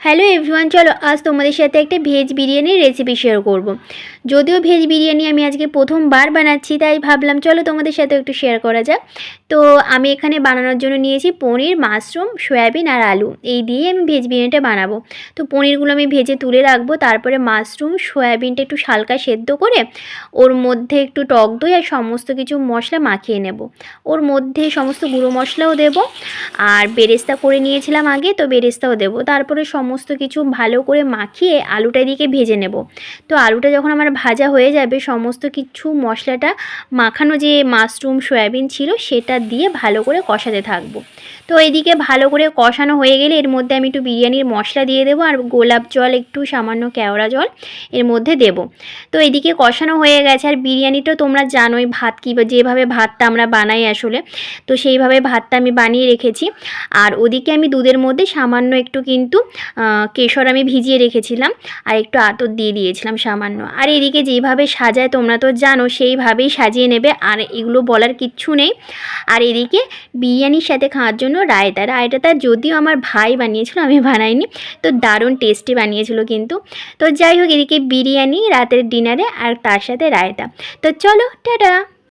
Hello everyone, চলো আজ তোমাদের সাথে একটা ভেজ বিরিয়ানির রেসিপি শেয়ার করব। যদিও ভেজ বিরিয়ানি আমি আজকে প্রথমবার বানাচ্ছি, তাই ভাবলাম চলো তোমাদের সাথে একটু শেয়ার করা যাক। তো আমি এখানে বানানোর জন্য নিয়েছি পনির, মাশরুম, সয়াবিন আর আলু। এই দিয়ে আমি ভেজ বিরিয়ানিটা বানাবো। তো পনিরগুলো আমি ভেজে তুলে রাখবো, তারপরে মাশরুম সয়াবিনটা একটু হালকা সেদ্ধ করে ওর মধ্যে একটু টক দই আর সমস্ত কিছু মশলা মাখিয়ে নেব। ওর মধ্যে সমস্ত গুঁড়ো মশলাও দেব, আর বেরেস্তা করে নিয়েছিলাম আগে, তো বেরেস্তাও দেবো। তারপরে সমস্ত কিছু ভালো করে মাখিয়ে আলুটা এদিকে ভেজে নেব। তো আলুটা যখন আমার ভাজা হয়ে যাবে, সমস্ত কিছু মশলাটা মাখানো যে মাশরুম সয়াবিন ছিল সেটা দিয়ে ভালো করে কষাতে থাকবো। তো এদিকে ভালো করে কষানো হয়ে গেলে এর মধ্যে আমি একটু বিরিয়ানির মশলা দিয়ে দেবো, আর গোলাপ জল, একটু সামান্য কেওড়া জল এর মধ্যে দেব। তো এদিকে কষানো হয়ে গেছে। আর বিরিয়ানিটা তোমরা জানোই ভাত যেভাবে ভাতটা আমরা বানাই আসলে, তো সেইভাবে ভাতটা আমি বানিয়ে রেখেছি। আর ওদিকে আমি দুধের মধ্যে সামান্য একটু কিন্তু কেশর আমি ভিজিয়ে রেখেছিলাম, আর একটু আতর দিয়ে দিয়েছিলাম সামান্য। আর এদিকে যেভাবে সাজায় তোমরা তো জানো, সেইভাবেই সাজিয়ে নেবে, আর এগুলো বলার কিচ্ছু নেই। আর এদিকে বিরিয়ানির সাথে খাওয়ার জন্য রায়তাটা যদিও আমার ভাই বানিয়েছিল, আমি বানাইনি, তো দারুণ টেস্টি বানিয়েছিল কিন্তু। তো যাই হোক, এদিকে বিরিয়ানি রাতের ডিনারে, আর তার সাথে রায়তা। তো চলো টাটা।